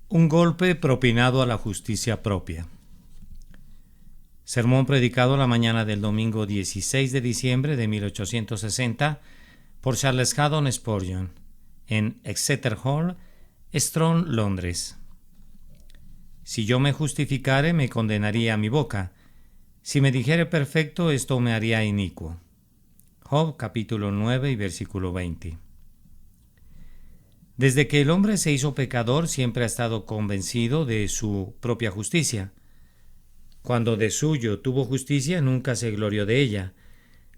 Un golpe propinado a la justicia propia. Sermón predicado la mañana del domingo 16 de diciembre de 1860 por Charles Haddon Spurgeon en Exeter Hall, Strand, Londres. Si yo me justificare, me condenaría a mi boca. Si me dijere perfecto, esto me haría inicuo. Job capítulo 9 y versículo 20. Desde que el hombre se hizo pecador, siempre ha estado convencido de su propia justicia. Cuando de suyo tuvo justicia, nunca se glorió de ella,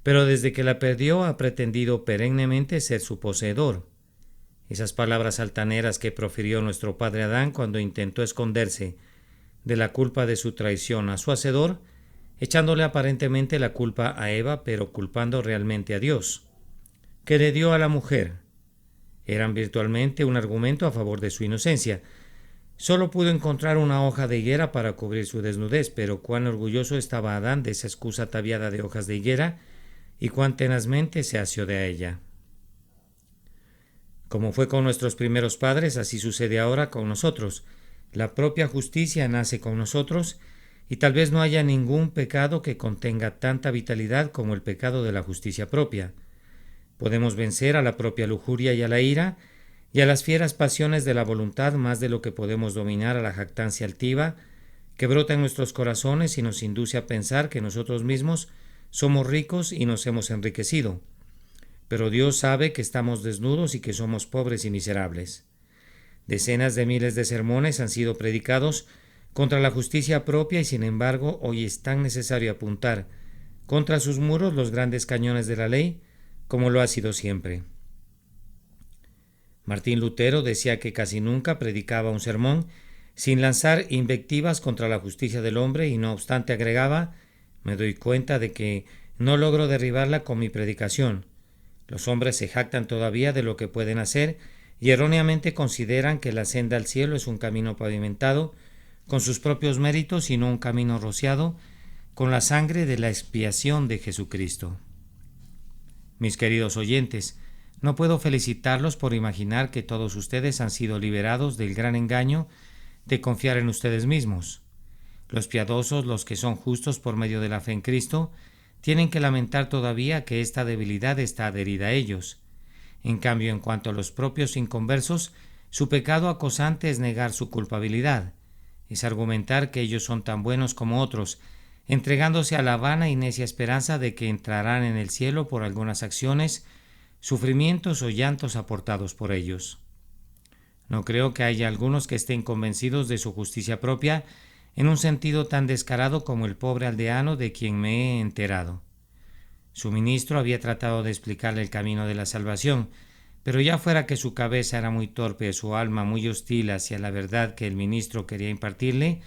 pero desde que la perdió ha pretendido perennemente ser su poseedor. Esas palabras altaneras que profirió nuestro padre Adán cuando intentó esconderse de la culpa de su traición a su hacedor, echándole aparentemente la culpa a Eva, pero culpando realmente a Dios, que le dio a la mujer, eran virtualmente un argumento a favor de su inocencia. Solo pudo encontrar una hoja de higuera para cubrir su desnudez, pero cuán orgulloso estaba Adán de esa excusa ataviada de hojas de higuera y cuán tenazmente se asió de ella. Como fue con nuestros primeros padres, así sucede ahora con nosotros. La propia justicia nace con nosotros y tal vez no haya ningún pecado que contenga tanta vitalidad como el pecado de la justicia propia. Podemos vencer a la propia lujuria y a la ira y a las fieras pasiones de la voluntad más de lo que podemos dominar a la jactancia altiva que brota en nuestros corazones y nos induce a pensar que nosotros mismos somos ricos y nos hemos enriquecido. Pero Dios sabe que estamos desnudos y que somos pobres y miserables. Decenas de miles de sermones han sido predicados contra la justicia propia y sin embargo hoy es tan necesario apuntar contra sus muros los grandes cañones de la ley como lo ha sido siempre. Martín Lutero decía que casi nunca predicaba un sermón sin lanzar invectivas contra la justicia del hombre y no obstante agregaba: me doy cuenta de que no logro derribarla con mi predicación. Los hombres se jactan todavía de lo que pueden hacer y erróneamente consideran que la senda al cielo es un camino pavimentado con sus propios méritos y no un camino rociado con la sangre de la expiación de Jesucristo. Mis queridos oyentes, no puedo felicitarlos por imaginar que todos ustedes han sido liberados del gran engaño de confiar en ustedes mismos. Los piadosos, los que son justos por medio de la fe en Cristo, tienen que lamentar todavía que esta debilidad está adherida a ellos. En cambio, en cuanto a los propios inconversos, su pecado acosante es negar su culpabilidad, es argumentar que ellos son tan buenos como otros, entregándose a la vana y necia esperanza de que entrarán en el cielo por algunas acciones, sufrimientos o llantos aportados por ellos. No creo que haya algunos que estén convencidos de su justicia propia en un sentido tan descarado como el pobre aldeano de quien me he enterado. Su ministro había tratado de explicarle el camino de la salvación, pero ya fuera que su cabeza era muy torpe, su alma muy hostil hacia la verdad que el ministro quería impartirle,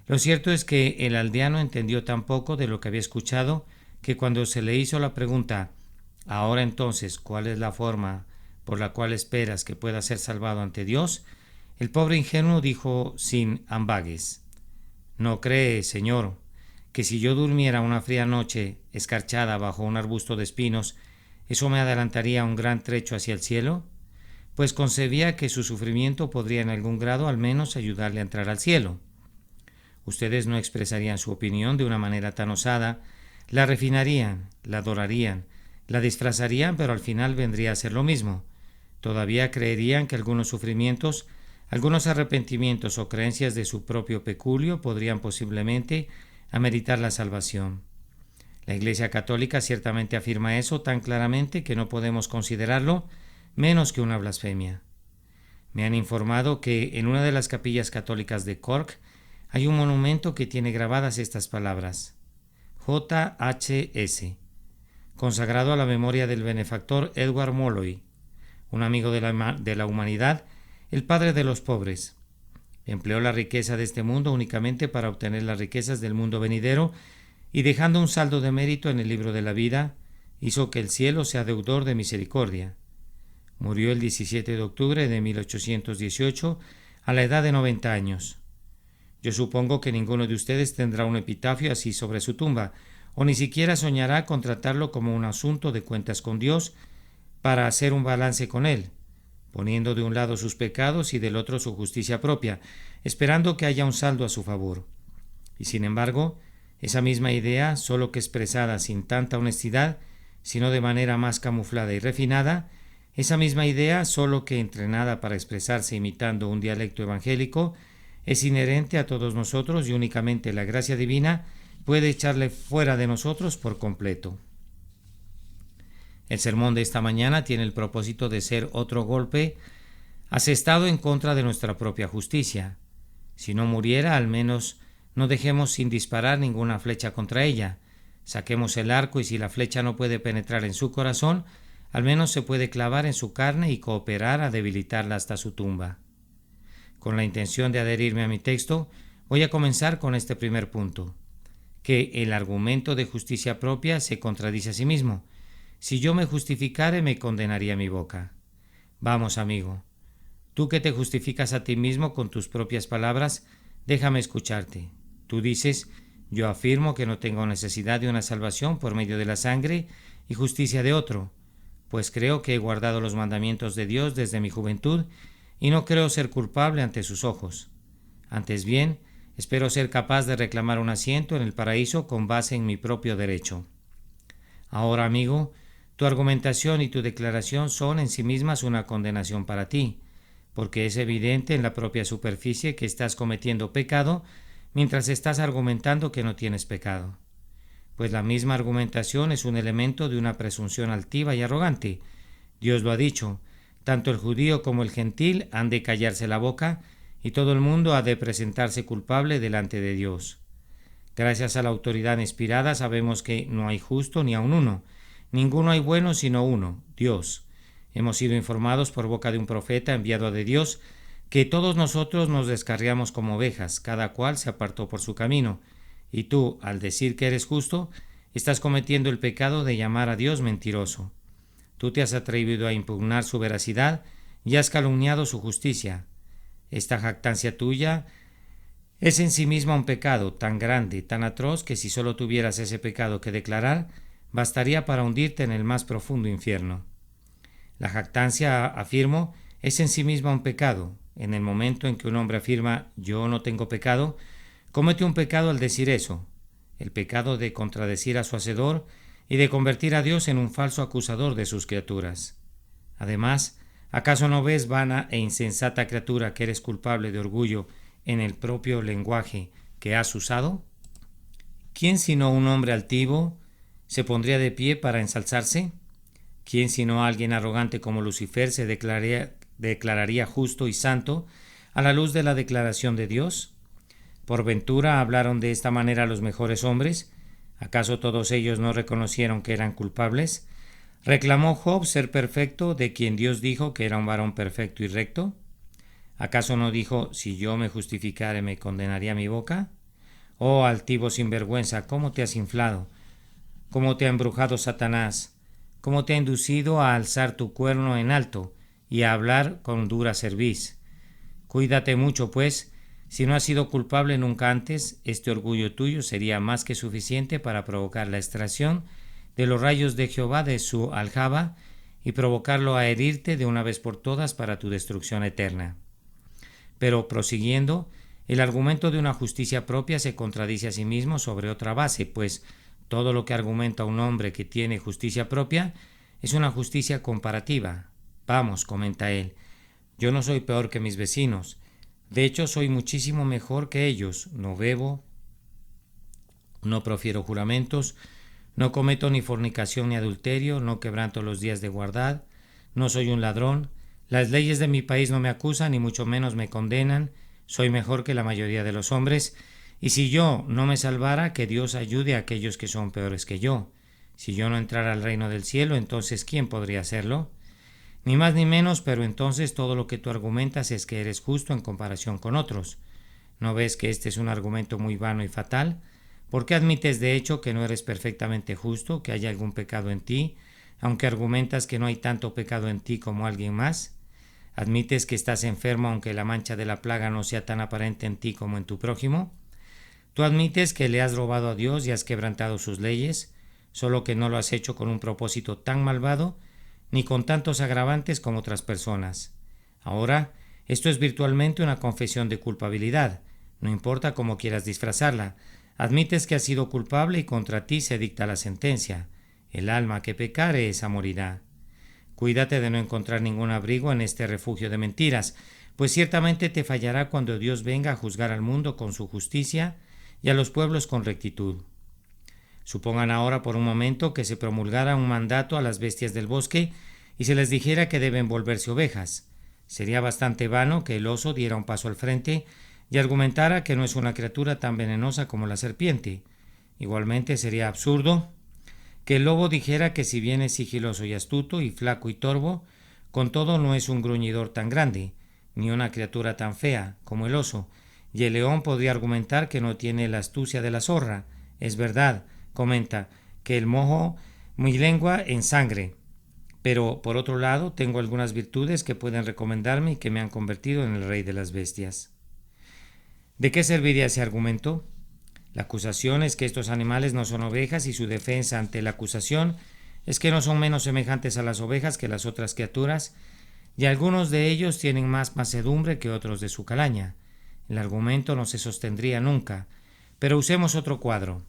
lo cierto es que el aldeano entendió tan poco de lo que había escuchado que cuando se le hizo la pregunta: ahora entonces, ¿cuál es la forma por la cual esperas que pueda ser salvado ante Dios?, el pobre ingenuo dijo sin ambages: ¿no cree, Señor, que si yo durmiera una fría noche escarchada bajo un arbusto de espinos, eso me adelantaría un gran trecho hacia el cielo? Pues concebía que su sufrimiento podría en algún grado al menos ayudarle a entrar al cielo. Ustedes no expresarían su opinión de una manera tan osada, la refinarían, la adorarían, la disfrazarían, pero al final vendría a ser lo mismo. Todavía creerían que algunos sufrimientos, algunos arrepentimientos o creencias de su propio peculio podrían posiblemente ameritar la salvación. La Iglesia Católica ciertamente afirma eso tan claramente que no podemos considerarlo menos que una blasfemia. Me han informado que en una de las capillas católicas de Cork hay un monumento que tiene grabadas estas palabras: J.H.S., consagrado a la memoria del benefactor Edward Molloy, un amigo de la humanidad, el padre de los pobres. Empleó la riqueza de este mundo únicamente para obtener las riquezas del mundo venidero y, dejando un saldo de mérito en el libro de la vida, hizo que el cielo sea deudor de misericordia. Murió el 17 de octubre de 1818 a la edad de 90 años. Yo supongo que ninguno de ustedes tendrá un epitafio así sobre su tumba, o ni siquiera soñará con tratarlo como un asunto de cuentas con Dios para hacer un balance con él, poniendo de un lado sus pecados y del otro su justicia propia, esperando que haya un saldo a su favor. Y sin embargo, esa misma idea, solo que expresada sin tanta honestidad, sino de manera más camuflada y refinada, esa misma idea, solo que entrenada para expresarse imitando un dialecto evangélico, es inherente a todos nosotros y únicamente la gracia divina puede echarle fuera de nosotros por completo. El sermón de esta mañana tiene el propósito de ser otro golpe asestado en contra de nuestra propia justicia. Si no muriera, al menos no dejemos sin disparar ninguna flecha contra ella. Saquemos el arco y si la flecha no puede penetrar en su corazón, al menos se puede clavar en su carne y cooperar a debilitarla hasta su tumba. Con la intención de adherirme a mi texto, voy a comenzar con este primer punto, que el argumento de justicia propia se contradice a sí mismo. Si yo me justificare, me condenaría mi boca. Vamos, amigo, tú que te justificas a ti mismo con tus propias palabras, déjame escucharte. Tú dices, yo afirmo que no tengo necesidad de una salvación por medio de la sangre y justicia de otro, pues creo que he guardado los mandamientos de Dios desde mi juventud y no creo ser culpable ante sus ojos. Antes bien, espero ser capaz de reclamar un asiento en el paraíso con base en mi propio derecho. Ahora, amigo, tu argumentación y tu declaración son en sí mismas una condenación para ti, porque es evidente en la propia superficie que estás cometiendo pecado mientras estás argumentando que no tienes pecado. Pues la misma argumentación es un elemento de una presunción altiva y arrogante. Dios lo ha dicho, tanto el judío como el gentil han de callarse la boca y todo el mundo ha de presentarse culpable delante de Dios. Gracias a la autoridad inspirada sabemos que no hay justo ni aun uno, ninguno hay bueno sino uno, Dios. Hemos sido informados por boca de un profeta enviado de Dios que todos nosotros nos descarriamos como ovejas, cada cual se apartó por su camino, y tú, al decir que eres justo, estás cometiendo el pecado de llamar a Dios mentiroso. Tú te has atrevido a impugnar su veracidad y has calumniado su justicia. Esta jactancia tuya es en sí misma un pecado tan grande, tan atroz, que si solo tuvieras ese pecado que declarar, bastaría para hundirte en el más profundo infierno. La jactancia, afirmo, es en sí misma un pecado. En el momento en que un hombre afirma yo no tengo pecado, comete un pecado al decir eso, el pecado de contradecir a su hacedor y de convertir a Dios en un falso acusador de sus criaturas. Además, ¿acaso no ves, vana e insensata criatura, que eres culpable de orgullo en el propio lenguaje que has usado? ¿Quién sino un hombre altivo se pondría de pie para ensalzarse? ¿Quién sino alguien arrogante como Lucifer se declararía justo y santo a la luz de la declaración de Dios? ¿Por ventura hablaron de esta manera los mejores hombres? ¿Acaso todos ellos no reconocieron que eran culpables? ¿Reclamó Job ser perfecto, de quien Dios dijo que era un varón perfecto y recto? ¿Acaso no dijo, si yo me justificare me condenaría mi boca? Oh altivo sinvergüenza, ¿cómo te has inflado? ¿Cómo te ha embrujado Satanás? ¿Cómo te ha inducido a alzar tu cuerno en alto y a hablar con dura cerviz? Cuídate mucho, pues, si no has sido culpable nunca antes, este orgullo tuyo sería más que suficiente para provocar la extracción de los rayos de Jehová de su aljaba y provocarlo a herirte de una vez por todas para tu destrucción eterna. Pero prosiguiendo, el argumento de una justicia propia se contradice a sí mismo sobre otra base, pues todo lo que argumenta un hombre que tiene justicia propia es una justicia comparativa. Vamos, comenta él, yo no soy peor que mis vecinos. De hecho, soy muchísimo mejor que ellos. No bebo, no profiero juramentos, no cometo ni fornicación ni adulterio, no quebranto los días de guardad, no soy un ladrón, las leyes de mi país no me acusan ni mucho menos me condenan, soy mejor que la mayoría de los hombres, y si yo no me salvara, que Dios ayude a aquellos que son peores que yo. Si yo no entrara al reino del cielo, entonces ¿quién podría hacerlo? Ni más ni menos, pero entonces todo lo que tú argumentas es que eres justo en comparación con otros. ¿No ves que este es un argumento muy vano y fatal? ¿Por qué admites de hecho que no eres perfectamente justo, que hay algún pecado en ti, aunque argumentas que no hay tanto pecado en ti como alguien más? ¿Admites que estás enfermo aunque la mancha de la plaga no sea tan aparente en ti como en tu prójimo? ¿Tú admites que le has robado a Dios y has quebrantado sus leyes, solo que no lo has hecho con un propósito tan malvado, ni con tantos agravantes como otras personas? Ahora, esto es virtualmente una confesión de culpabilidad, no importa cómo quieras disfrazarla. Admites que has sido culpable y contra ti se dicta la sentencia. El alma que pecare, esa morirá. Cuídate de no encontrar ningún abrigo en este refugio de mentiras, pues ciertamente te fallará cuando Dios venga a juzgar al mundo con su justicia y a los pueblos con rectitud. Supongan ahora por un momento que se promulgara un mandato a las bestias del bosque y se les dijera que deben volverse ovejas. Sería bastante vano que el oso diera un paso al frente y argumentara que no es una criatura tan venenosa como la serpiente. Igualmente sería absurdo que el lobo dijera que si bien es sigiloso y astuto y flaco y torvo, con todo no es un gruñidor tan grande, ni una criatura tan fea como el oso, y el león podría argumentar que no tiene la astucia de la zorra. Es verdad, comenta, que el mojo mi lengua en sangre, pero por otro lado tengo algunas virtudes que pueden recomendarme y que me han convertido en el rey de las bestias. ¿De qué serviría ese argumento? La acusación es que estos animales no son ovejas y su defensa ante la acusación es que no son menos semejantes a las ovejas que las otras criaturas y algunos de ellos tienen más macedumbre que otros de su calaña. El argumento no se sostendría nunca, pero usemos otro cuadro.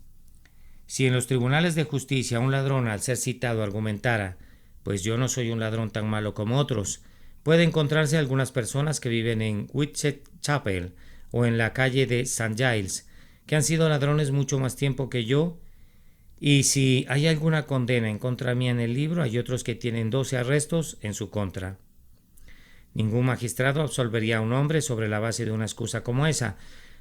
Si en los tribunales de justicia un ladrón al ser citado argumentara, pues yo no soy un ladrón tan malo como otros, puede encontrarse algunas personas que viven en Whitechapel o en la calle de St. Giles, que han sido ladrones mucho más tiempo que yo, y si hay alguna condena en contra mía en el libro, hay otros que tienen 12 arrestos en su contra. Ningún magistrado absolvería a un hombre sobre la base de una excusa como esa,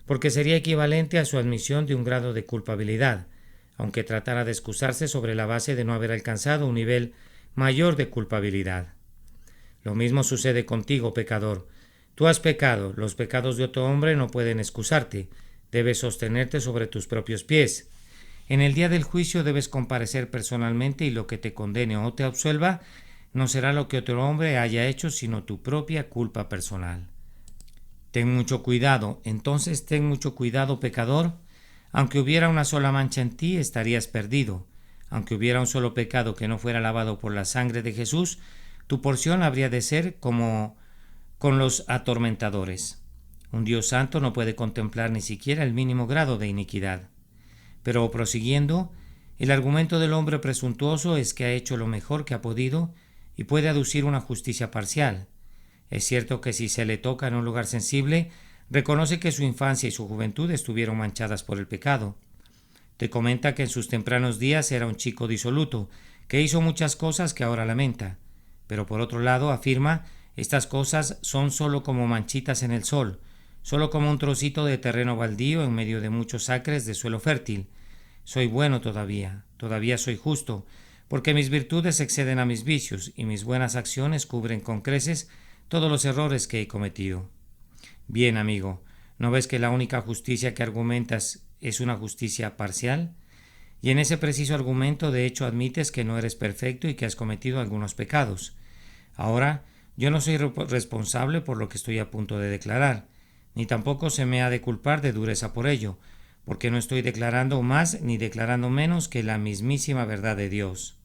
porque sería equivalente a su admisión de un grado de culpabilidad, aunque tratara de excusarse sobre la base de no haber alcanzado un nivel mayor de culpabilidad. Lo mismo sucede contigo, pecador. Tú has pecado, los pecados de otro hombre no pueden excusarte, debes sostenerte sobre tus propios pies. En el día del juicio debes comparecer personalmente y lo que te condene o te absuelva no será lo que otro hombre haya hecho, sino tu propia culpa personal. Ten mucho cuidado, entonces ten mucho cuidado, pecador. Aunque hubiera una sola mancha en ti, estarías perdido. Aunque hubiera un solo pecado que no fuera lavado por la sangre de Jesús, tu porción habría de ser como con los atormentadores. Un Dios santo no puede contemplar ni siquiera el mínimo grado de iniquidad. Pero prosiguiendo, el argumento del hombre presuntuoso es que ha hecho lo mejor que ha podido y puede aducir una justicia parcial. Es cierto que si se le toca en un lugar sensible, reconoce que su infancia y su juventud estuvieron manchadas por el pecado. Te comenta que en sus tempranos días era un chico disoluto, que hizo muchas cosas que ahora lamenta, pero por otro lado afirma, estas cosas son sólo como manchitas en el sol, sólo como un trocito de terreno baldío en medio de muchos acres de suelo fértil. Soy bueno todavía soy justo, porque mis virtudes exceden a mis vicios y mis buenas acciones cubren con creces todos los errores que he cometido. Bien, amigo, ¿no ves que la única justicia que argumentas es una justicia parcial? Y en ese preciso argumento de hecho admites que no eres perfecto y que has cometido algunos pecados. Ahora, yo no soy responsable por lo que estoy a punto de declarar, ni tampoco se me ha de culpar de dureza por ello, porque no estoy declarando más ni declarando menos que la mismísima verdad de Dios.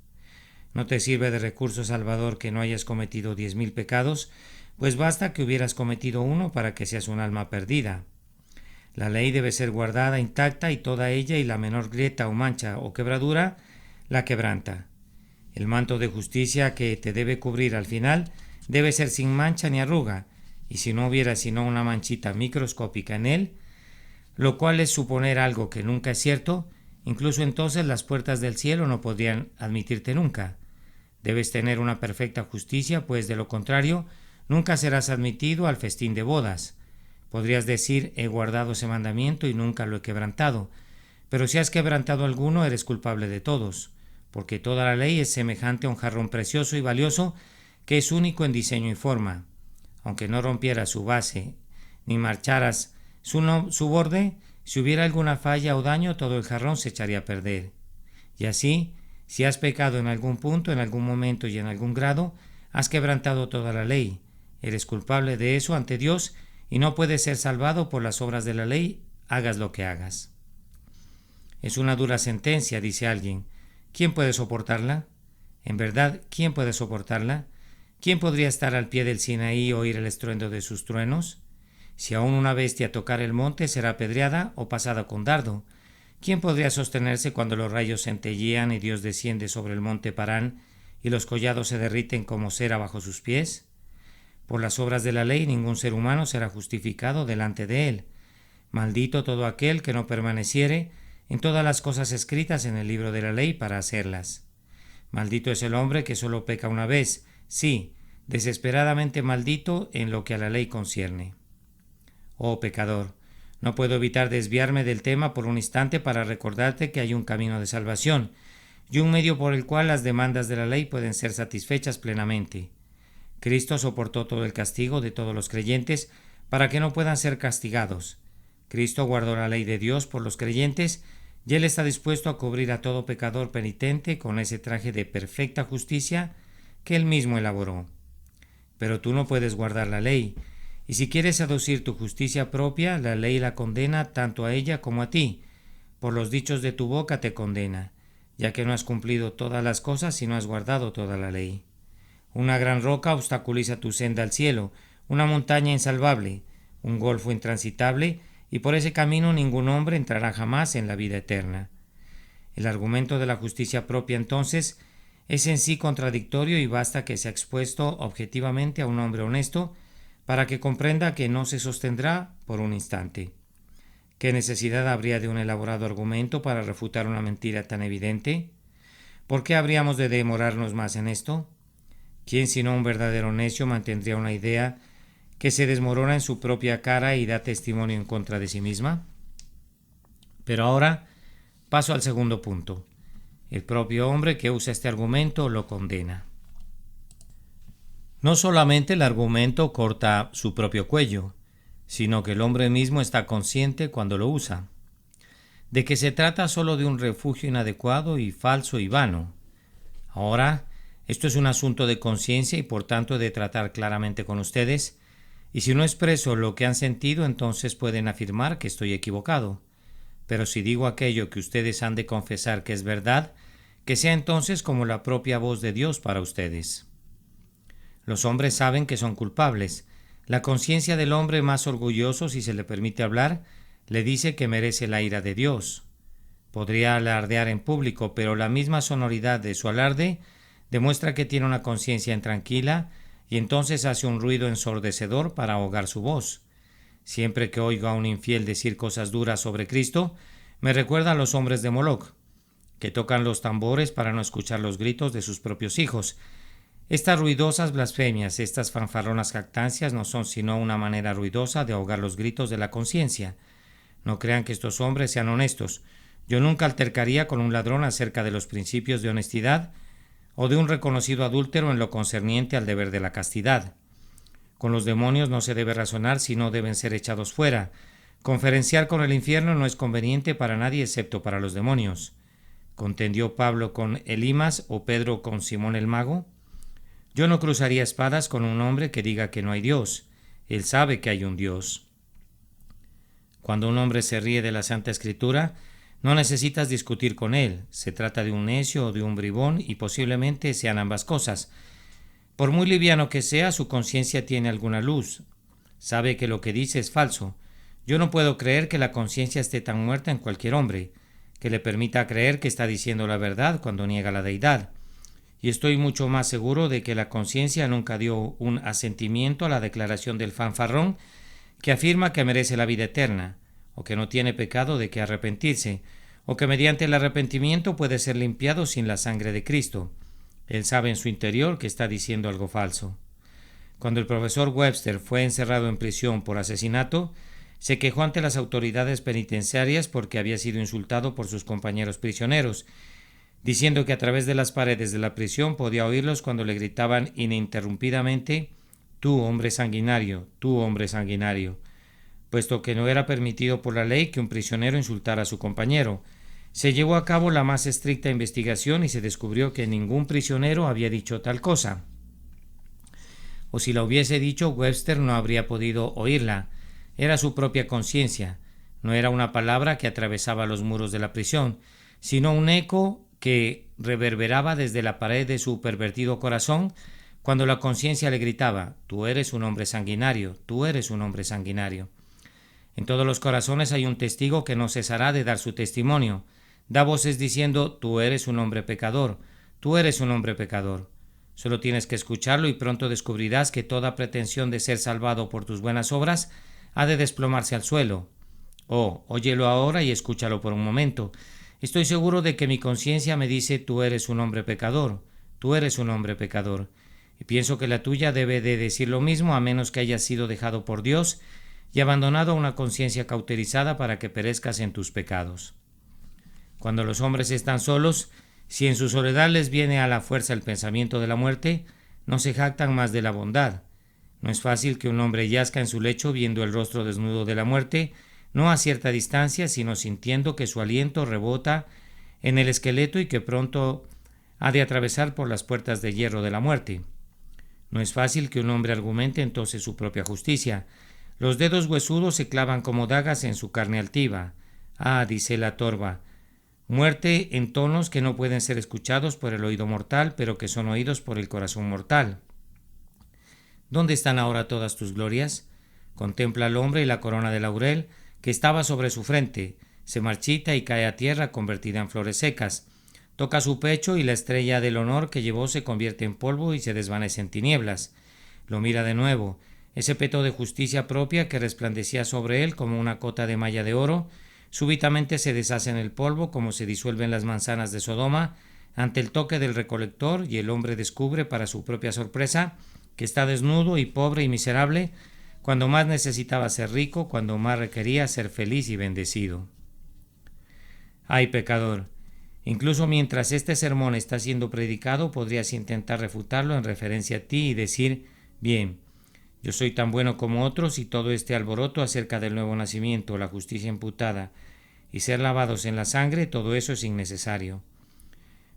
No te sirve de recurso salvador que no hayas cometido 10.000 pecados, pues basta que hubieras cometido uno para que seas un alma perdida. La ley debe ser guardada intacta y toda ella y la menor grieta o mancha o quebradura la quebranta. El manto de justicia que te debe cubrir al final debe ser sin mancha ni arruga, y si no hubiera sino una manchita microscópica en él, lo cual es suponer algo que nunca es cierto, incluso entonces las puertas del cielo no podrían admitirte nunca. Debes tener una perfecta justicia, pues de lo contrario, nunca serás admitido al festín de bodas. Podrías decir, he guardado ese mandamiento y nunca lo he quebrantado, pero si has quebrantado alguno, eres culpable de todos, porque toda la ley es semejante a un jarrón precioso y valioso que es único en diseño y forma. Aunque no rompieras su base, ni marcharas su borde, si hubiera alguna falla o daño, todo el jarrón se echaría a perder. Y así, si has pecado en algún punto, en algún momento y en algún grado, has quebrantado toda la ley. Eres culpable de eso ante Dios y no puedes ser salvado por las obras de la ley, hagas lo que hagas. Es una dura sentencia, dice alguien. ¿Quién puede soportarla? En verdad, ¿quién puede soportarla? ¿Quién podría estar al pie del Sinaí y oír el estruendo de sus truenos? Si aún una bestia tocar el monte, será apedreada o pasada con dardo. ¿Quién podría sostenerse cuando los rayos centellean y Dios desciende sobre el monte Parán y los collados se derriten como cera bajo sus pies? Por las obras de la ley ningún ser humano será justificado delante de él. Maldito todo aquel que no permaneciere en todas las cosas escritas en el libro de la ley para hacerlas. Maldito es el hombre que solo peca una vez, sí, desesperadamente maldito en lo que a la ley concierne. Oh pecador, no puedo evitar desviarme del tema por un instante para recordarte que hay un camino de salvación y un medio por el cual las demandas de la ley pueden ser satisfechas plenamente. Cristo soportó todo el castigo de todos los creyentes para que no puedan ser castigados. Cristo guardó la ley de Dios por los creyentes y Él está dispuesto a cubrir a todo pecador penitente con ese traje de perfecta justicia que Él mismo elaboró. Pero tú no puedes guardar la ley, y si quieres seducir tu justicia propia, la ley la condena tanto a ella como a ti. Por los dichos de tu boca te condena, ya que no has cumplido todas las cosas y no has guardado toda la ley. Una gran roca obstaculiza tu senda al cielo, una montaña insalvable, un golfo intransitable, y por ese camino ningún hombre entrará jamás en la vida eterna. El argumento de la justicia propia, entonces, es en sí contradictorio y basta que sea expuesto objetivamente a un hombre honesto para que comprenda que no se sostendrá por un instante. ¿Qué necesidad habría de un elaborado argumento para refutar una mentira tan evidente? ¿Por qué habríamos de demorarnos más en esto? ¿Quién sino un verdadero necio mantendría una idea que se desmorona en su propia cara y da testimonio en contra de sí misma? Pero ahora paso al segundo punto. El propio hombre que usa este argumento lo condena. No solamente el argumento corta su propio cuello, sino que el hombre mismo está consciente cuando lo usa, de que se trata solo de un refugio inadecuado y falso y vano. Ahora, esto es un asunto de conciencia y por tanto he de tratar claramente con ustedes, y si no expreso lo que han sentido, entonces pueden afirmar que estoy equivocado. Pero si digo aquello que ustedes han de confesar que es verdad, que sea entonces como la propia voz de Dios para ustedes. Los hombres saben que son culpables. La conciencia del hombre más orgulloso, si se le permite hablar, le dice que merece la ira de Dios. Podría alardear en público, pero la misma sonoridad de su alarde demuestra que tiene una conciencia intranquila y entonces hace un ruido ensordecedor para ahogar su voz. Siempre que oigo a un infiel decir cosas duras sobre Cristo, me recuerda a los hombres de Moloch, que tocan los tambores para no escuchar los gritos de sus propios hijos. Estas ruidosas blasfemias, estas fanfarronas jactancias no son sino una manera ruidosa de ahogar los gritos de la conciencia. No crean que estos hombres sean honestos. Yo nunca altercaría con un ladrón acerca de los principios de honestidad o de un reconocido adúltero en lo concerniente al deber de la castidad. Con los demonios no se debe razonar si no deben ser echados fuera. Conferenciar con el infierno no es conveniente para nadie excepto para los demonios. ¿Contendió Pablo con Elimas o Pedro con Simón el mago? Yo no cruzaría espadas con un hombre que diga que no hay Dios. Él sabe que hay un Dios. Cuando un hombre se ríe de la Santa Escritura, no necesitas discutir con él. Se trata de un necio o de un bribón y posiblemente sean ambas cosas. Por muy liviano que sea, su conciencia tiene alguna luz. Sabe que lo que dice es falso. Yo no puedo creer que la conciencia esté tan muerta en cualquier hombre, que le permita creer que está diciendo la verdad cuando niega la deidad. Y estoy mucho más seguro de que la conciencia nunca dio un asentimiento a la declaración del fanfarrón que afirma que merece la vida eterna, o que no tiene pecado de que arrepentirse, o que mediante el arrepentimiento puede ser limpiado sin la sangre de Cristo. Él sabe en su interior que está diciendo algo falso. Cuando el profesor Webster fue encerrado en prisión por asesinato, se quejó ante las autoridades penitenciarias porque había sido insultado por sus compañeros prisioneros, diciendo que a través de las paredes de la prisión podía oírlos cuando le gritaban ininterrumpidamente: «Tú, hombre sanguinario, tú, hombre sanguinario», puesto que no era permitido por la ley que un prisionero insultara a su compañero. Se llevó a cabo la más estricta investigación y se descubrió que ningún prisionero había dicho tal cosa. O si la hubiese dicho, Webster no habría podido oírla. Era su propia conciencia. No era una palabra que atravesaba los muros de la prisión, sino un eco que reverberaba desde la pared de su pervertido corazón cuando la conciencia le gritaba: tú eres un hombre sanguinario, tú eres un hombre sanguinario. En todos los corazones hay un testigo que no cesará de dar su testimonio. Da voces diciendo: tú eres un hombre pecador, tú eres un hombre pecador. Solo tienes que escucharlo y pronto descubrirás que toda pretensión de ser salvado por tus buenas obras ha de desplomarse al suelo. Oh, óyelo ahora y escúchalo por un momento. Estoy seguro de que mi conciencia me dice: tú eres un hombre pecador, tú eres un hombre pecador. Y pienso que la tuya debe de decir lo mismo, a menos que hayas sido dejado por Dios y abandonado a una conciencia cauterizada para que perezcas en tus pecados. Cuando los hombres están solos, si en su soledad les viene a la fuerza el pensamiento de la muerte, no se jactan más de la bondad. No es fácil que un hombre yazca en su lecho viendo el rostro desnudo de la muerte, no a cierta distancia, sino sintiendo que su aliento rebota en el esqueleto y que pronto ha de atravesar por las puertas de hierro de la muerte. No es fácil que un hombre argumente entonces su propia justicia. Los dedos huesudos se clavan como dagas en su carne altiva. Ah, dice la torva, muerte en tonos que no pueden ser escuchados por el oído mortal, pero que son oídos por el corazón mortal. ¿Dónde están ahora todas tus glorias? Contempla al hombre y la corona de laurel que estaba sobre su frente, se marchita y cae a tierra convertida en flores secas. Toca su pecho y la estrella del honor que llevó se convierte en polvo y se desvanece en tinieblas. Lo mira de nuevo. Ese peto de justicia propia que resplandecía sobre él como una cota de malla de oro, súbitamente se deshace en el polvo como se disuelven las manzanas de Sodoma ante el toque del recolector, y el hombre descubre para su propia sorpresa que está desnudo y pobre y miserable cuando más necesitaba ser rico, cuando más requería ser feliz y bendecido. Ay, pecador, incluso mientras este sermón está siendo predicado, podrías intentar refutarlo en referencia a ti y decir: bien, yo soy tan bueno como otros, y todo este alboroto acerca del nuevo nacimiento, la justicia imputada y ser lavados en la sangre, todo eso es innecesario.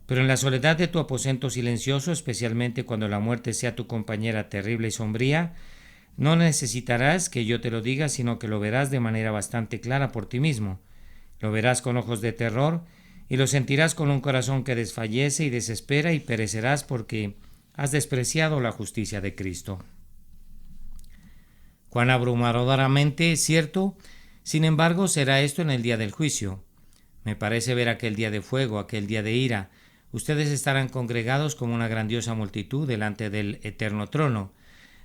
Pero en la soledad de tu aposento silencioso, especialmente cuando la muerte sea tu compañera terrible y sombría, no necesitarás que yo te lo diga, sino que lo verás de manera bastante clara por ti mismo. Lo verás con ojos de terror y lo sentirás con un corazón que desfallece y desespera, y perecerás porque has despreciado la justicia de Cristo. Cuán abrumadoramente cierto, sin embargo, será esto en el día del juicio. Me parece ver aquel día de fuego, aquel día de ira. Ustedes estarán congregados como una grandiosa multitud delante del eterno trono.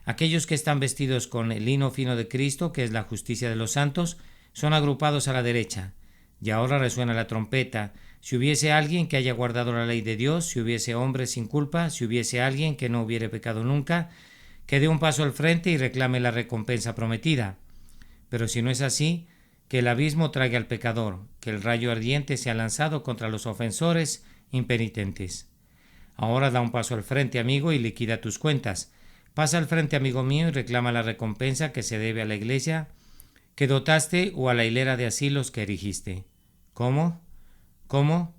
Aquellos que están vestidos con el lino fino de Cristo, que es la justicia de los santos, son agrupados a la derecha. Y ahora resuena la trompeta. Si hubiese alguien que haya guardado la ley de Dios, si hubiese hombres sin culpa, si hubiese alguien que no hubiere pecado nunca, que dé un paso al frente y reclame la recompensa prometida. Pero si no es así, que el abismo traiga al pecador, que el rayo ardiente sea lanzado contra los ofensores impenitentes. Ahora da un paso al frente, amigo, y liquida tus cuentas. Pasa al frente, amigo mío, y reclama la recompensa que se debe a la iglesia que dotaste o a la hilera de asilos que erigiste. ¿Cómo? ¿Cómo?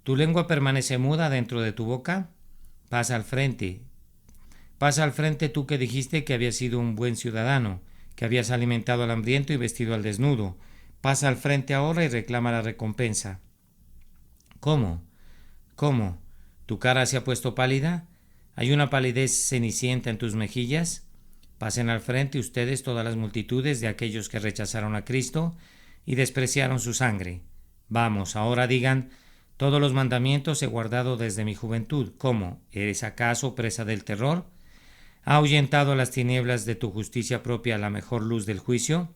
¿Tu lengua permanece muda dentro de tu boca? Pasa al frente. Pasa al frente, tú que dijiste que habías sido un buen ciudadano, que habías alimentado al hambriento y vestido al desnudo. Pasa al frente ahora y reclama la recompensa. ¿Cómo? ¿Cómo? ¿Tu cara se ha puesto pálida? ¿Hay una palidez cenicienta en tus mejillas? Pasen al frente ustedes, todas las multitudes de aquellos que rechazaron a Cristo y despreciaron su sangre. Vamos, ahora digan: todos los mandamientos he guardado desde mi juventud. ¿Cómo? ¿Eres acaso presa del terror? ¿Ha ahuyentado las tinieblas de tu justicia propia la mejor luz del juicio?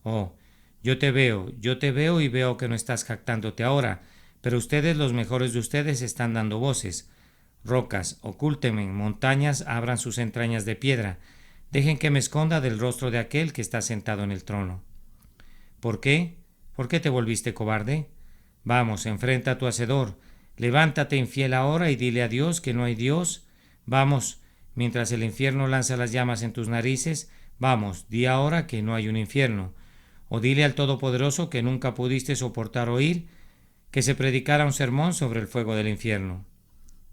Oh, yo te veo y veo que no estás jactándote ahora, pero ustedes, los mejores de ustedes, están dando voces. Rocas, ocúltenme, montañas, abran sus entrañas de piedra. Dejen que me esconda del rostro de aquel que está sentado en el trono. ¿Por qué? ¿Por qué te volviste cobarde? Vamos, enfrenta a tu hacedor. Levántate, infiel, ahora y dile a Dios que no hay Dios. Vamos, mientras el infierno lanza las llamas en tus narices, vamos, di ahora que no hay un infierno. O dile al Todopoderoso que nunca pudiste soportar oír que se predicara un sermón sobre el fuego del infierno.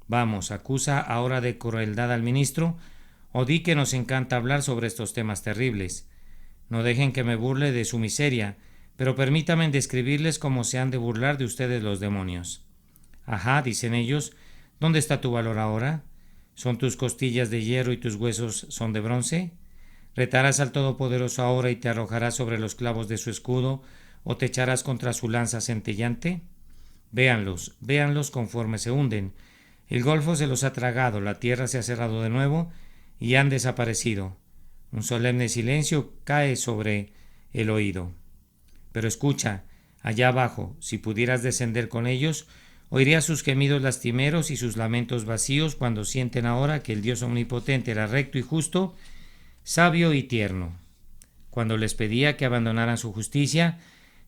Vamos, acusa ahora de crueldad al ministro, o di que nos encanta hablar sobre estos temas terribles. No dejen que me burle de su miseria, pero permítanme describirles cómo se han de burlar de ustedes los demonios. Ajá, dicen ellos, ¿dónde está tu valor ahora? ¿Son tus costillas de hierro y tus huesos son de bronce? ¿Retarás al Todopoderoso ahora y te arrojarás sobre los clavos de su escudo, o te echarás contra su lanza centellante? Véanlos, véanlos conforme se hunden. El golfo se los ha tragado, la tierra se ha cerrado de nuevo y han desaparecido. Un solemne silencio cae sobre el oído. Pero escucha, allá abajo, si pudieras descender con ellos, oirías sus gemidos lastimeros y sus lamentos vacíos cuando sienten ahora que el Dios omnipotente era recto y justo, sabio y tierno. Cuando les pedía que abandonaran su justicia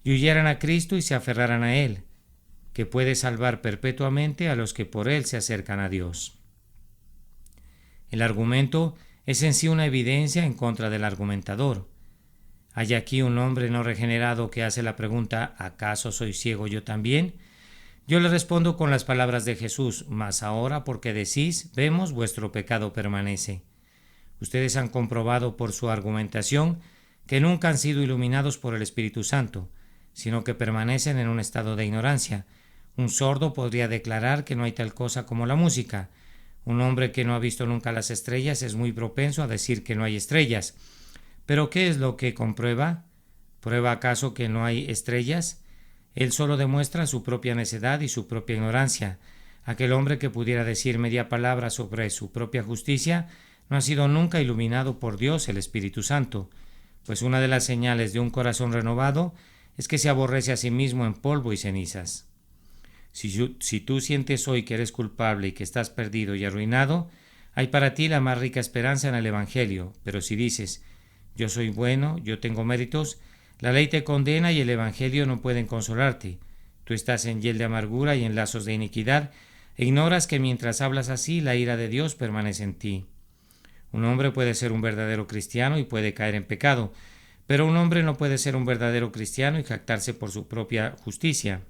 y huyeran a Cristo y se aferraran a Él, que puede salvar perpetuamente a los que por Él se acercan a Dios. El argumento es en sí una evidencia en contra del argumentador. ¿Hay aquí un hombre no regenerado que hace la pregunta ¿acaso soy ciego yo también? Yo le respondo con las palabras de Jesús: mas ahora, porque decís, vemos, vuestro pecado permanece. Ustedes han comprobado por su argumentación que nunca han sido iluminados por el Espíritu Santo, sino que permanecen en un estado de ignorancia. Un sordo podría declarar que no hay tal cosa como la música. Un hombre que no ha visto nunca las estrellas es muy propenso a decir que no hay estrellas. ¿Pero qué es lo que comprueba? ¿Prueba acaso que no hay estrellas? Él solo demuestra su propia necedad y su propia ignorancia. Aquel hombre que pudiera decir media palabra sobre su propia justicia no ha sido nunca iluminado por Dios, el Espíritu Santo, pues una de las señales de un corazón renovado es que se aborrece a sí mismo en polvo y cenizas. Si tú sientes hoy que eres culpable y que estás perdido y arruinado, hay para ti la más rica esperanza en el Evangelio. Pero si dices, yo soy bueno, yo tengo méritos, la ley te condena y el Evangelio no pueden consolarte. Tú estás en hiel de amargura y en lazos de iniquidad, e ignoras que mientras hablas así, la ira de Dios permanece en ti. Un hombre puede ser un verdadero cristiano y puede caer en pecado, pero un hombre no puede ser un verdadero cristiano y jactarse por su propia justicia.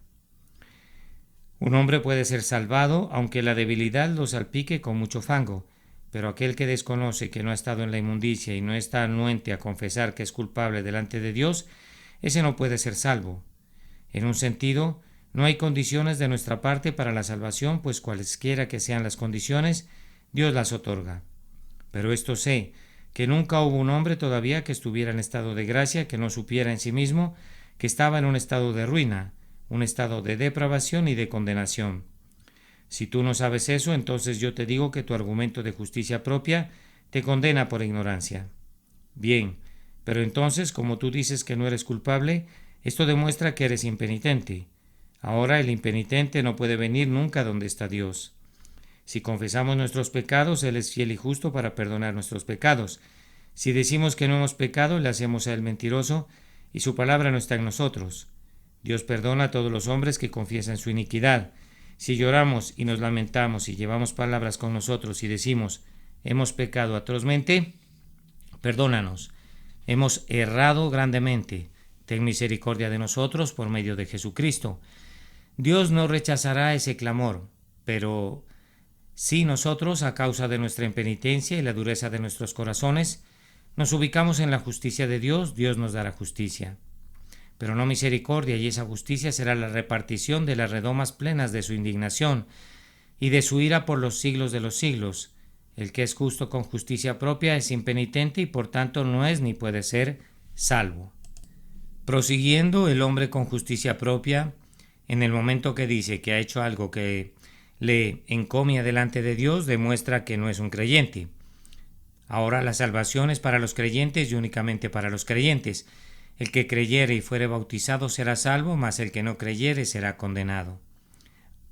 Un hombre puede ser salvado aunque la debilidad lo salpique con mucho fango, pero aquel que desconoce que no ha estado en la inmundicia y no está anuente a confesar que es culpable delante de Dios, ese no puede ser salvo. En un sentido, no hay condiciones de nuestra parte para la salvación, pues cualesquiera que sean las condiciones, Dios las otorga. Pero esto sé, que nunca hubo un hombre todavía que estuviera en estado de gracia, que no supiera en sí mismo que estaba en un estado de ruina, un estado de depravación y de condenación. Si tú no sabes eso, entonces yo te digo que tu argumento de justicia propia te condena por ignorancia. Bien, pero entonces, como tú dices que no eres culpable, esto demuestra que eres impenitente. Ahora el impenitente no puede venir nunca donde está Dios. Si confesamos nuestros pecados, Él es fiel y justo para perdonar nuestros pecados. Si decimos que no hemos pecado, le hacemos a Él mentiroso, y su palabra no está en nosotros. Dios perdona a todos los hombres que confiesan su iniquidad. Si lloramos y nos lamentamos y llevamos palabras con nosotros y decimos, hemos pecado atrozmente, perdónanos. Hemos errado grandemente. Ten misericordia de nosotros por medio de Jesucristo. Dios no rechazará ese clamor, pero si nosotros, a causa de nuestra impenitencia y la dureza de nuestros corazones, nos ubicamos en la justicia de Dios, Dios nos dará justicia. Pero no misericordia, y esa justicia será la repartición de las redomas plenas de su indignación y de su ira por los siglos de los siglos. El que es justo con justicia propia es impenitente y por tanto no es ni puede ser salvo. Prosiguiendo, el hombre con justicia propia, en el momento que dice que ha hecho algo que le encomia delante de Dios, demuestra que no es un creyente. Ahora la salvación es para los creyentes y únicamente para los creyentes. El que creyere y fuere bautizado será salvo, mas el que no creyere será condenado.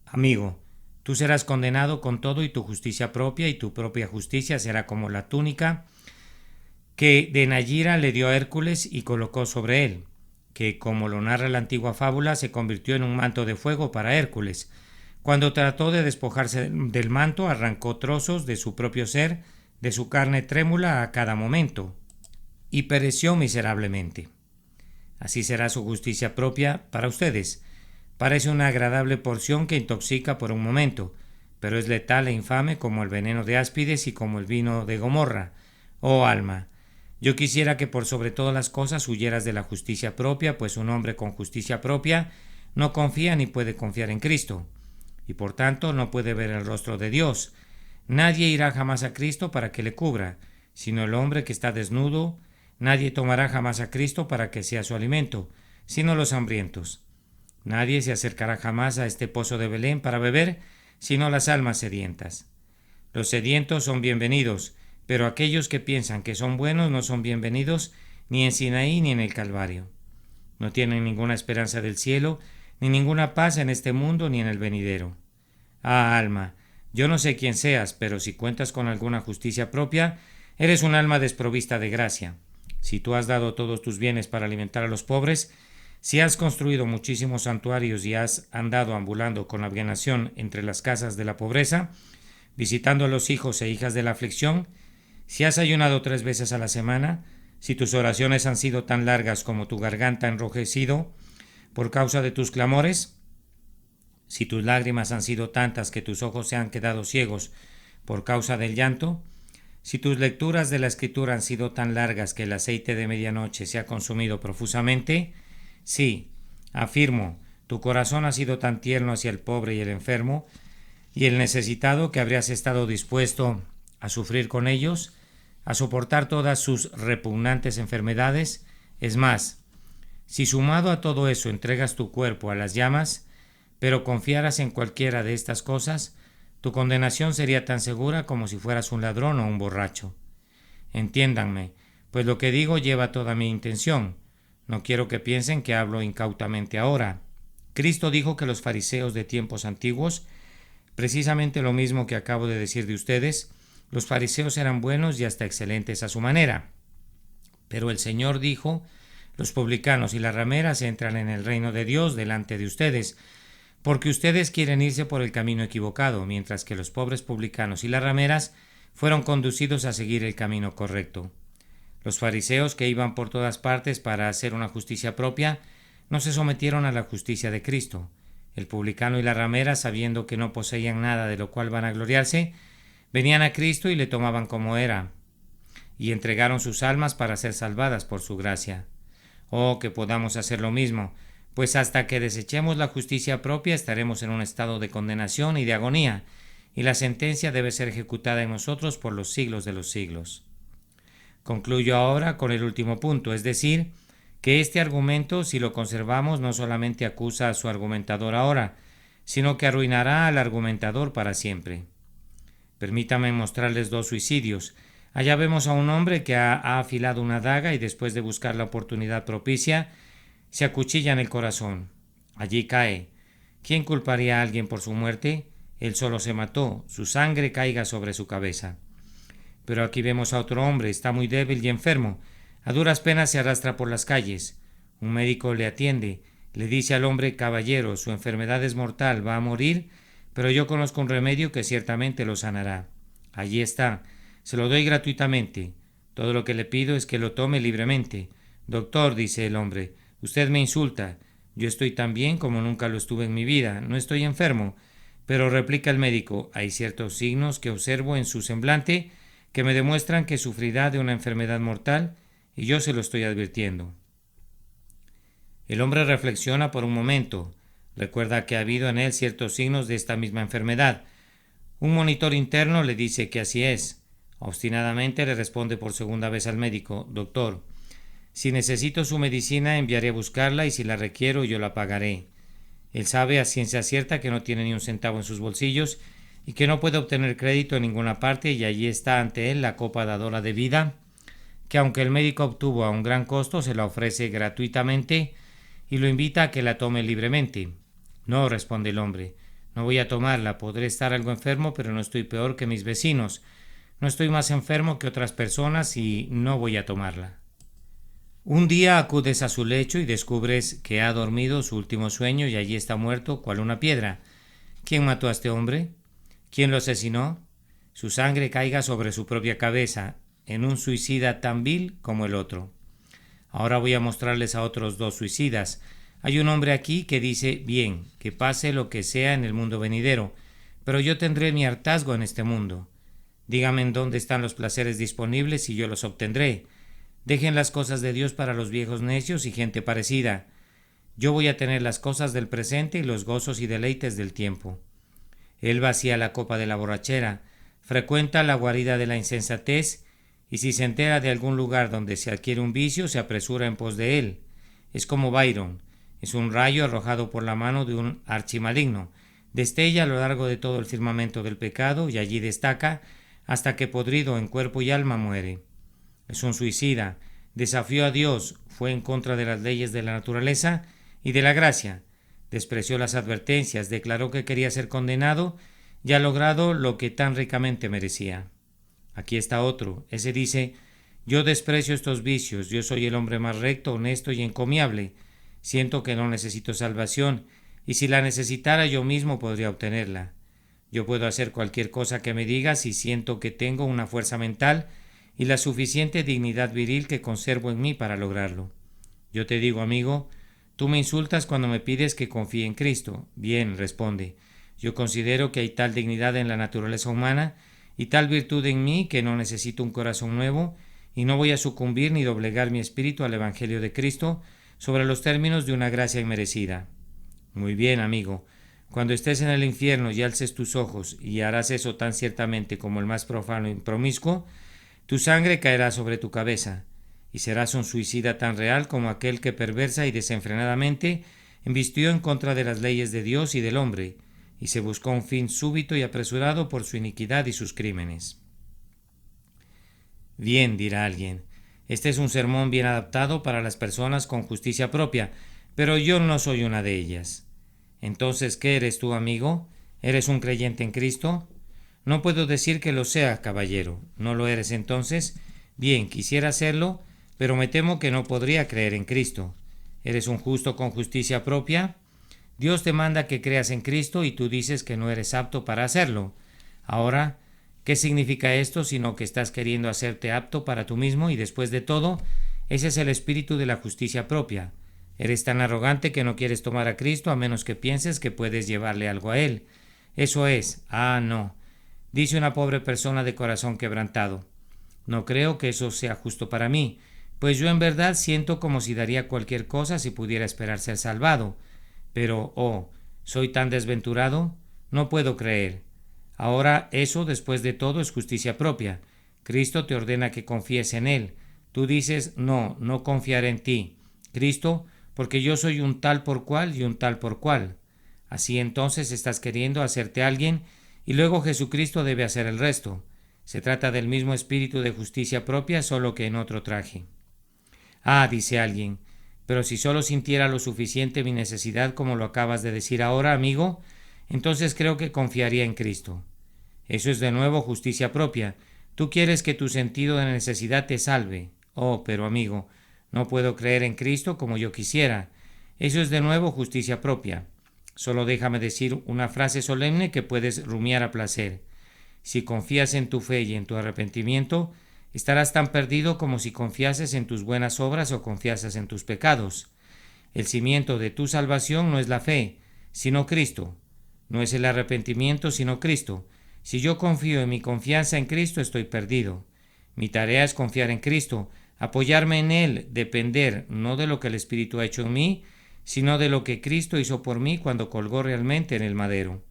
Amigo, tú serás condenado con todo y tu justicia propia, y tu propia justicia será como la túnica que Denayira le dio a Hércules y colocó sobre él, que, como lo narra la antigua fábula, se convirtió en un manto de fuego para Hércules. Cuando trató de despojarse del manto, arrancó trozos de su propio ser, de su carne trémula a cada momento, y pereció miserablemente. Así será su justicia propia para ustedes. Parece una agradable porción que intoxica por un momento, pero es letal e infame como el veneno de áspides y como el vino de Gomorra. Oh alma, yo quisiera que por sobre todas las cosas huyeras de la justicia propia, pues un hombre con justicia propia no confía ni puede confiar en Cristo, y por tanto no puede ver el rostro de Dios. Nadie irá jamás a Cristo para que le cubra, sino el hombre que está desnudo. Nadie tomará jamás a Cristo para que sea su alimento, sino los hambrientos. Nadie se acercará jamás a este pozo de Belén para beber, sino las almas sedientas. Los sedientos son bienvenidos, pero aquellos que piensan que son buenos no son bienvenidos ni en Sinaí ni en el Calvario. No tienen ninguna esperanza del cielo, ni ninguna paz en este mundo ni en el venidero. Ah, alma, yo no sé quién seas, pero si cuentas con alguna justicia propia, eres un alma desprovista de gracia. Si tú has dado todos tus bienes para alimentar a los pobres, si has construido muchísimos santuarios y has andado ambulando con abnegación entre las casas de la pobreza, visitando a los hijos e hijas de la aflicción, si has ayunado 3 veces a la semana, si tus oraciones han sido tan largas como tu garganta enrojecido por causa de tus clamores, si tus lágrimas han sido tantas que tus ojos se han quedado ciegos por causa del llanto, si tus lecturas de la Escritura han sido tan largas que el aceite de medianoche se ha consumido profusamente, sí, afirmo, tu corazón ha sido tan tierno hacia el pobre y el enfermo y el necesitado que habrías estado dispuesto a sufrir con ellos, a soportar todas sus repugnantes enfermedades. Es más, si sumado a todo eso entregas tu cuerpo a las llamas, pero confiaras en cualquiera de estas cosas, tu condenación sería tan segura como si fueras un ladrón o un borracho. Entiéndanme, pues lo que digo lleva toda mi intención. No quiero que piensen que hablo incautamente ahora. Cristo dijo que los fariseos de tiempos antiguos, precisamente lo mismo que acabo de decir de ustedes, los fariseos eran buenos y hasta excelentes a su manera. Pero el Señor dijo, los publicanos y las rameras entran en el reino de Dios delante de ustedes, porque ustedes quieren irse por el camino equivocado, mientras que los pobres publicanos y las rameras fueron conducidos a seguir el camino correcto. Los fariseos, que iban por todas partes para hacer una justicia propia, no se sometieron a la justicia de Cristo. El publicano y la ramera, sabiendo que no poseían nada de lo cual vanagloriarse, venían a Cristo y le tomaban como era, y entregaron sus almas para ser salvadas por su gracia. Oh, que podamos hacer lo mismo, pues hasta que desechemos la justicia propia estaremos en un estado de condenación y de agonía, y la sentencia debe ser ejecutada en nosotros por los siglos de los siglos. Concluyo ahora con el último punto, es decir, que este argumento, si lo conservamos, no solamente acusa a su argumentador ahora, sino que arruinará al argumentador para siempre. Permítanme mostrarles 2 suicidios. Allá vemos a un hombre que ha afilado una daga y después de buscar la oportunidad propicia, se acuchilla en el corazón. Allí cae. ¿Quién culparía a alguien por su muerte? Él solo se mató, su sangre caiga sobre su cabeza. Pero aquí vemos a otro hombre, está muy débil y enfermo. A duras penas se arrastra por las calles. Un médico le atiende, le dice al hombre: caballero, su enfermedad es mortal, va a morir, pero yo conozco un remedio que ciertamente lo sanará. Allí está, se lo doy gratuitamente. Todo lo que le pido es que lo tome libremente. Doctor, dice el hombre, usted me insulta. Yo estoy tan bien como nunca lo estuve en mi vida, no estoy enfermo. Pero replica el médico, hay ciertos signos que observo en su semblante que me demuestran que sufrirá de una enfermedad mortal, y yo se lo estoy advirtiendo. El hombre reflexiona por un momento. Recuerda que ha habido en él ciertos signos de esta misma enfermedad. Un monitor interno le dice que así es. Obstinadamente le responde por segunda vez al médico: doctor, si necesito su medicina enviaré a buscarla y si la requiero yo la pagaré. Él sabe a ciencia cierta que no tiene ni un centavo en sus bolsillos y que no puede obtener crédito en ninguna parte, y allí está ante él la copa dadora de vida, que aunque el médico obtuvo a un gran costo, se la ofrece gratuitamente y lo invita a que la tome libremente. No, responde el hombre, no voy a tomarla, podré estar algo enfermo, pero no estoy peor que mis vecinos, no estoy más enfermo que otras personas y no voy a tomarla. Un día acudes a su lecho y descubres que ha dormido su último sueño y allí está muerto cual una piedra. ¿Quién mató a este hombre? ¿Quién lo asesinó? Su sangre caiga sobre su propia cabeza, en un suicida tan vil como el otro. Ahora voy a mostrarles a otros 2 suicidas. Hay un hombre aquí que dice: bien, que pase lo que sea en el mundo venidero, pero yo tendré mi hartazgo en este mundo. Díganme en dónde están los placeres disponibles y yo los obtendré. Dejen las cosas de Dios para los viejos necios y gente parecida. Yo voy a tener las cosas del presente y los gozos y deleites del tiempo. Él vacía la copa de la borrachera, frecuenta la guarida de la insensatez, y si se entera de algún lugar donde se adquiere un vicio, se apresura en pos de él. Es como Byron, es un rayo arrojado por la mano de un archimaligno, destella a lo largo de todo el firmamento del pecado y allí destaca hasta que podrido en cuerpo y alma muere. Es un suicida, desafió a Dios, fue en contra de las leyes de la naturaleza y de la gracia, despreció las advertencias, declaró que quería ser condenado y ha logrado lo que tan ricamente merecía. Aquí está otro, ese dice: yo desprecio estos vicios, yo soy el hombre más recto, honesto y encomiable, siento que no necesito salvación, y si la necesitara yo mismo podría obtenerla. Yo puedo hacer cualquier cosa que me digas y siento que tengo una fuerza mental y la suficiente dignidad viril que conservo en mí para lograrlo. Yo te digo, amigo, tú me insultas cuando me pides que confíe en Cristo. Bien, responde, yo considero que hay tal dignidad en la naturaleza humana y tal virtud en mí que no necesito un corazón nuevo y no voy a sucumbir ni doblegar mi espíritu al Evangelio de Cristo sobre los términos de una gracia inmerecida. Muy bien, amigo, cuando estés en el infierno y alces tus ojos, y harás eso tan ciertamente como el más profano y promiscuo, tu sangre caerá sobre tu cabeza, y serás un suicida tan real como aquel que perversa y desenfrenadamente embistió en contra de las leyes de Dios y del hombre, y se buscó un fin súbito y apresurado por su iniquidad y sus crímenes. Bien, dirá alguien, este es un sermón bien adaptado para las personas con justicia propia, pero yo no soy una de ellas. Entonces, ¿qué eres tú, amigo? ¿Eres un creyente en Cristo? No puedo decir que lo sea, caballero. ¿No lo eres entonces? Bien, quisiera serlo, pero me temo que no podría creer en Cristo. ¿Eres un justo con justicia propia? Dios te manda que creas en Cristo y tú dices que no eres apto para hacerlo. Ahora, ¿qué significa esto sino que estás queriendo hacerte apto para tú mismo y después de todo, ese es el espíritu de la justicia propia? Eres tan arrogante que no quieres tomar a Cristo a menos que pienses que puedes llevarle algo a Él. Eso es, no, dice una pobre persona de corazón quebrantado. No creo que eso sea justo para mí, pues yo en verdad siento como si daría cualquier cosa si pudiera esperar ser salvado. Pero, soy tan desventurado, no puedo creer. Ahora eso, después de todo, es justicia propia. Cristo te ordena que confíes en Él. Tú dices, no confiaré en ti. Cristo, porque yo soy un tal por cual y un tal por cual. Así entonces estás queriendo hacerte alguien y luego Jesucristo debe hacer el resto. Se trata del mismo espíritu de justicia propia, solo que en otro traje. Dice alguien, pero si solo sintiera lo suficiente mi necesidad como lo acabas de decir ahora, amigo, entonces creo que confiaría en Cristo. Eso es de nuevo justicia propia. Tú quieres que tu sentido de necesidad te salve. Pero amigo, no puedo creer en Cristo como yo quisiera. Eso es de nuevo justicia propia. Solo déjame decir una frase solemne que puedes rumiar a placer. Si confías en tu fe y en tu arrepentimiento, estarás tan perdido como si confiases en tus buenas obras o confiases en tus pecados. El cimiento de tu salvación no es la fe, sino Cristo. No es el arrepentimiento, sino Cristo. Si yo confío en mi confianza en Cristo, estoy perdido. Mi tarea es confiar en Cristo, apoyarme en Él, depender no de lo que el Espíritu ha hecho en mí, sino de lo que Cristo hizo por mí cuando colgó realmente en el madero.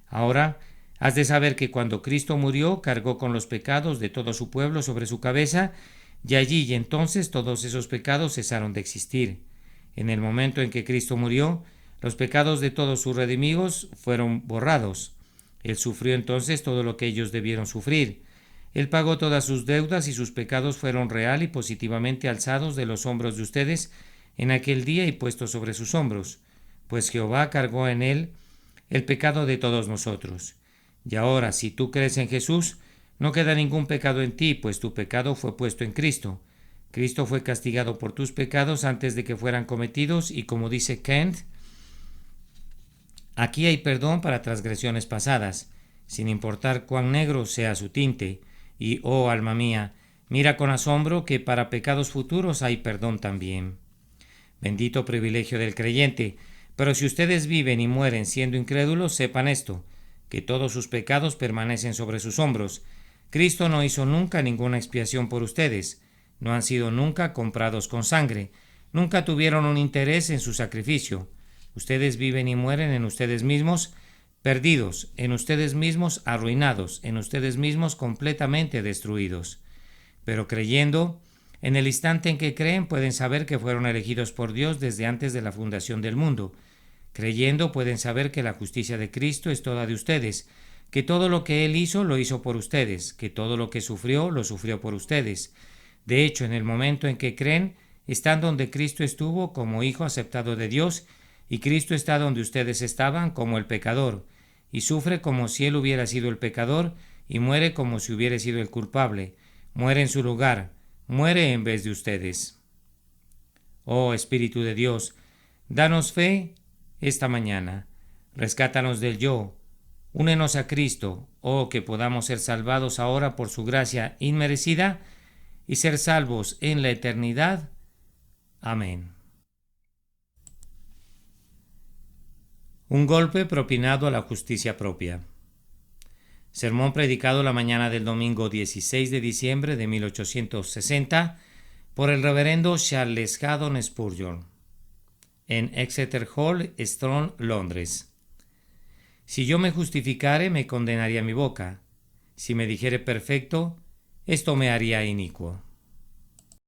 Ahora, has de saber que cuando Cristo murió, cargó con los pecados de todo su pueblo sobre su cabeza, y allí y entonces todos esos pecados cesaron de existir. En el momento en que Cristo murió, los pecados de todos sus redimidos fueron borrados. Él sufrió entonces todo lo que ellos debieron sufrir. Él pagó todas sus deudas y sus pecados fueron real y positivamente alzados de los hombros de ustedes en aquel día y puestos sobre sus hombros, pues Jehová cargó en él el pecado de todos nosotros. Y ahora, si tú crees en Jesús, no queda ningún pecado en ti, pues tu pecado fue puesto en Cristo. Cristo fue castigado por tus pecados antes de que fueran cometidos y, como dice Kent, aquí hay perdón para transgresiones pasadas, sin importar cuán negro sea su tinte. Y, alma mía, mira con asombro que para pecados futuros hay perdón también. Bendito privilegio del creyente. Pero si ustedes viven y mueren siendo incrédulos, sepan esto, que todos sus pecados permanecen sobre sus hombros. Cristo no hizo nunca ninguna expiación por ustedes. No han sido nunca comprados con sangre. Nunca tuvieron un interés en su sacrificio. Ustedes viven y mueren en ustedes mismos, perdidos, en ustedes mismos arruinados, en ustedes mismos completamente destruidos. Pero creyendo, en el instante en que creen pueden saber que fueron elegidos por Dios desde antes de la fundación del mundo. Creyendo pueden saber que la justicia de Cristo es toda de ustedes, que todo lo que Él hizo lo hizo por ustedes, que todo lo que sufrió lo sufrió por ustedes. De hecho, en el momento en que creen, están donde Cristo estuvo como Hijo aceptado de Dios, y Cristo está donde ustedes estaban como el pecador, y sufre como si Él hubiera sido el pecador, y muere como si hubiera sido el culpable. Muere en su lugar, muere en vez de ustedes. Oh Espíritu de Dios, danos fe esta mañana. Rescátanos del yo. Únenos a Cristo, oh que podamos ser salvados ahora por su gracia inmerecida y ser salvos en la eternidad. Amén. Un golpe propinado a la justicia propia. Sermón predicado la mañana del domingo 16 de diciembre de 1860 por el reverendo Charles Haddon Spurgeon en Exeter Hall, Strand, Londres. Si yo me justificare, me condenaría mi boca. Si me dijere perfecto, esto me haría inicuo.